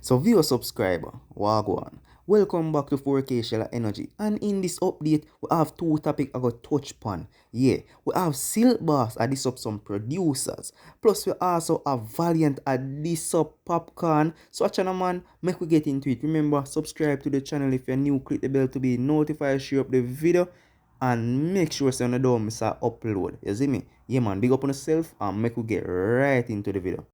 So viewer subscriber, wagwan. Welcome back to 4K Shell Energy. And in this update, we have two topics I got touch upon. Yeah, we have Silk Boss at this up some producers. Plus we also have Valiant at this up Popcaan. So channel man, make we get into it. Remember, subscribe to the channel if you're new, click the bell to be notified, share up the video. And make sure you don't miss an upload. You see me? Yeah man, big up on yourself and make we get right into the video.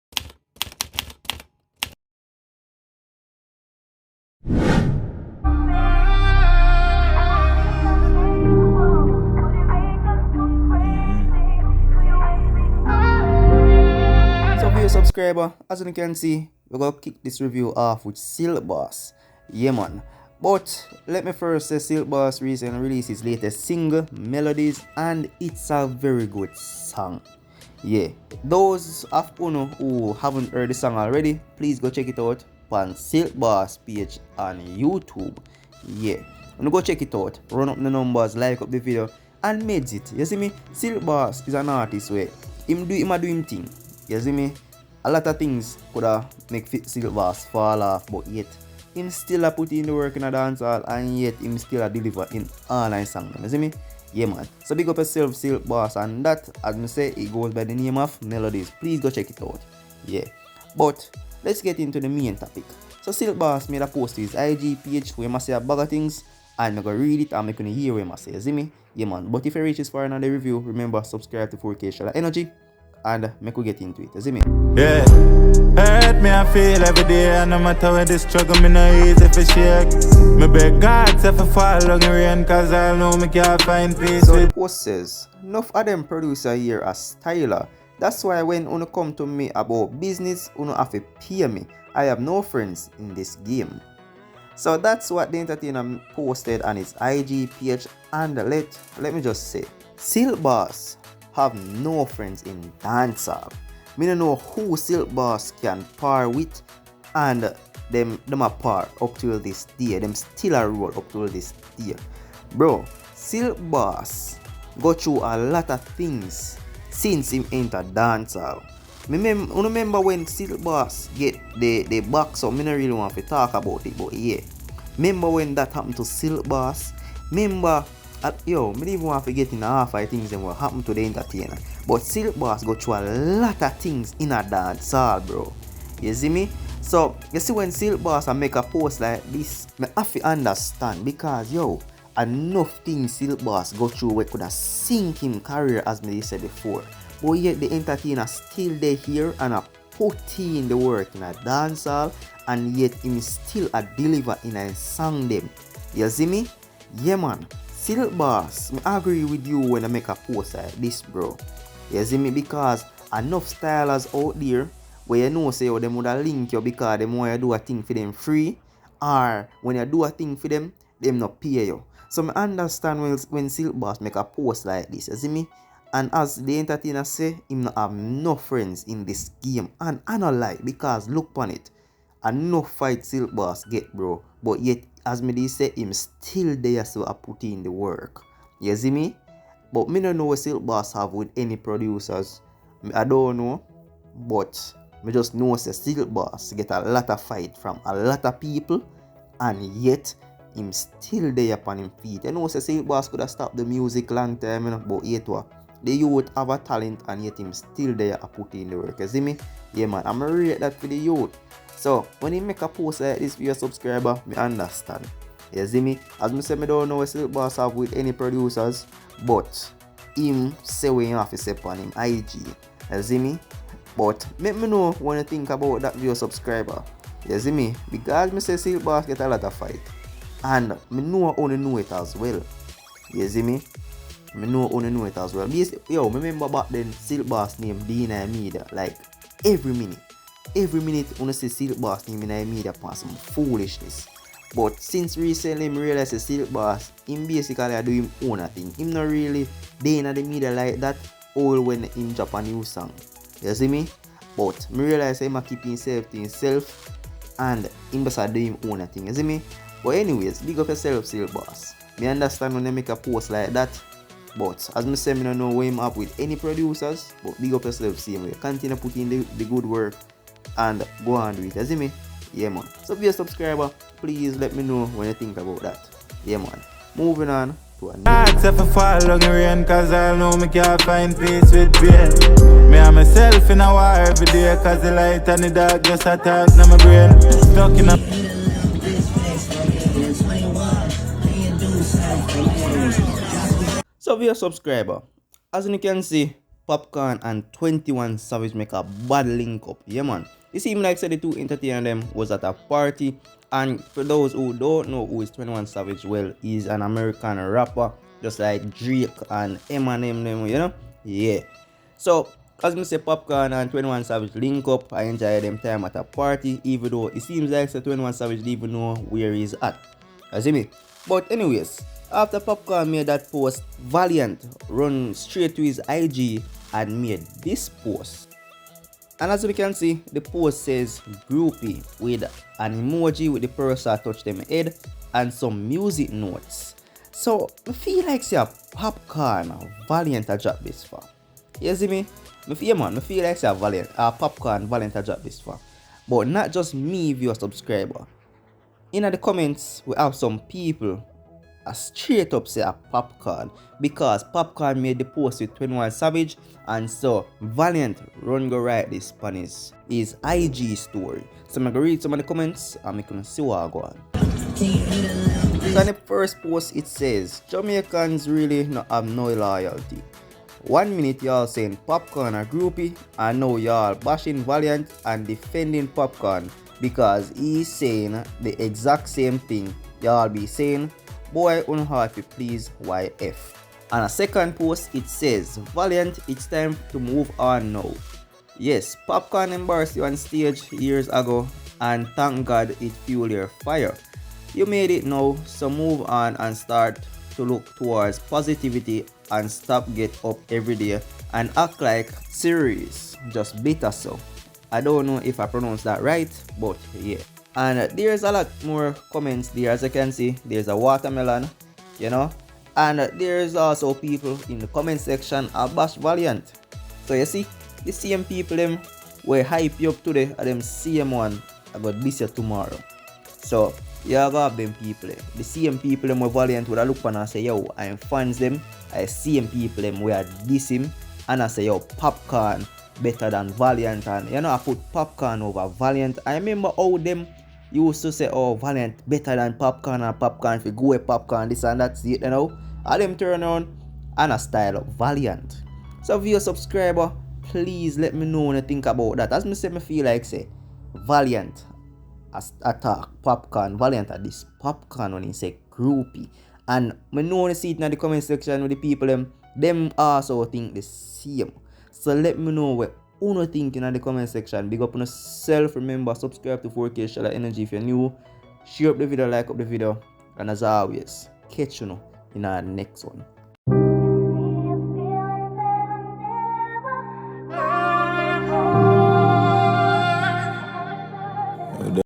Subscriber, as you can see, we're gonna kick this review off with Silk Boss. Yeah man. But let me first say Silk Boss recently released his latest single, Melodies, and it's a very good song. Yeah. Those of you who haven't heard the song already, please go check it out on Silk Boss page on YouTube. Yeah. And go check it out. Run up the numbers, like up the video, and meds it. You see me? Silk Boss is an artist where him do him thing. You see me? A lot of things could have make Silk Boss fall off, but yet him still a put in the work in a dancehall, and yet him still a deliver in all nine songs. You see me? Yeah man. So big up yourself, Silk Boss, and that, as me say, it goes by the name of Melodies. Please go check it out. Yeah. But let's get into the main topic. So Silk Boss made a post to his IG page where he must say a bag of things, and I'm gonna read it and I'm gonna hear what he must say. You see me? Yeah man. But if you reach this far another review, remember subscribe to 4K Shell Energy. And make we get into it, you see me? Yeah, hurt me I feel every day. And no matter where the struggle, me no easy for shake. Me beg God to fall long rain, cause I know me can't find peace. So the post says, enough of them producer here as styler. That's why when you come to me about business, you have to pay me. I have no friends in this game. So that's what the entertainer posted on his IG page. And let me just say, Silk Boss have no friends in dancehall. Me don't know who Silk Boss can par with, and them a par up till this day. Them still a roll up till this day. Bro, Silk Boss go through a lot of things since him enter dancehall. Remember when Silk Boss get the box up? Me don't really want to talk about it, but yeah. Remember when that happened to Silk Boss? Remember, me don't even want to get in half of things that will happen to the entertainer. But Silk Boss go through a lot of things in a dancehall, bro. You see me? So, you see when Silk Boss make a post like this, I have to understand because, enough things Silk Boss go through where could have sink him career, as me said before. But yet the entertainer still there here and a put in the work in a dancehall, and yet him still a deliver in a song them. You see me? Yeah man. Silk Boss, I agree with you when I make a post like this, bro. You see me? Because enough stylers out there where you know say them would have link you because them want you do a thing for them free, or when you do a thing for them not pay you. So I understand when Silk Boss make a post like this, you see me? And as the entertainer say, him not have no friends in this game. And I don't like, because look on it. Enough fight Silk Boss get, bro. But yet, as me say, him still there, so I put in the work. You see me? But me don't know what Silk Boss have with any producers. I don't know. But me just know say Silk Boss get a lot of fight from a lot of people. And yet, him still there upon him feet. You know say Silk Boss could have stopped the music long time, you know, but yet what? The youth have a talent and yet him still there I put in the work. You see me? Yeah man, I'm gonna rate that for the youth. So when he make a post like this for your subscriber, me understand. You see me? As me say, me don't know what Silk Boss have with any producers, but him say what he have to say on him IG. You see me? But make me know when you think about that your subscriber. You see me? Because me say Silk Boss get a lot of fight. And me know only know it as well. You see me? Me know only know it as well. Remember back then Silk Boss name being in media like every minute. Every minute when I see Silk Boss name in the media upon some foolishness. But since recently I realize that Silk Boss, him basically do him own thing. Him not really day in the media like that all when him drop a new song. You see me? But I realize him keep himself to himself and him just do him own thing. You see me? But anyways, big up yourself, Silk Boss. Me understand when they make a post like that. But as I say, I don't know where him up with any producers. But big up yourself, same way. Continue putting the good work and go on with it. You see me? Yeah, man. So if you're a subscriber, please let me know what you think about that. Yeah, man. Moving on to a new Hearts if I fall long rain, cause I know me can't find peace with pain. Me and myself in a war every day, cause the light and the dark just attack on my brain. Stuck in a So if you're a subscriber, as you can see, Popcaan and 21 Savage make a bad link up. Yeah, man. It seems like the two entertainers them was at a party. And for those who don't know who is 21 Savage, well, he's an American rapper, just like Drake and Eminem, them, you know? Yeah. So, as me say, Popcaan and 21 Savage link up. I enjoy them time at a party, even though it seems like 21 Savage didn't even know where he's at. You see me? But anyways, after Popcaan made that post, Valiant run straight to his IG and made this post. And as we can see, the post says Groupie with an emoji with the person touch them head and some music notes. So I feel like say Popcaan Valiant a drop this far. You see me? I feel like say Popcaan Valiant a drop this far. But not just me if you're a subscriber. In the comments we have some people straight up say a Popcaan because Popcaan made the post with 21 Savage, and so Valiant run go write this on his IG story. So I'm gonna read some of the comments and we can see what I go on. So in the first post it says Jamaicans really not have no loyalty. 1 minute y'all saying Popcaan a groupie and now y'all bashing Valiant and defending Popcaan because he's saying the exact same thing y'all be saying. Boy, unhappy please YF. And a second post it says Valiant, it's time to move on now. Yes, Popcaan embarrassed you on stage years ago and thank God it fueled your fire. You made it now, so move on and start to look towards positivity and stop get up every day and act like serious, just bitter so. I don't know if I pronounced that right, but yeah. And there's a lot more comments there. As you can see, there's a watermelon, you know, and there's also people in the comment section are bash Valiant. So you see, the same people them will hype you up today and them same one about this year tomorrow. So you have them people, the same people them with Valiant would look on and say, yo, I'm fans them. I same people them where diss him and I say, yo, Popcaan better than Valiant, and you know I put Popcaan over Valiant. I remember how them used to say, oh, Valiant better than Popcaan and Popcaan if you go with Popcaan this and that's it, you know. And them turn around and a style of Valiant. So if you're a subscriber, please let me know what you think about that. As me say, me feel like say Valiant attack Popcaan, Valiant at this Popcaan when he say groupie. And me know when you see it in the comment section with the people them also think the same. So let me know what you think in the comment section. Big up on yourself. Remember, subscribe to 4K Shala Energy if you're new. Share up the video, like up the video. And as always, catch you in our next one.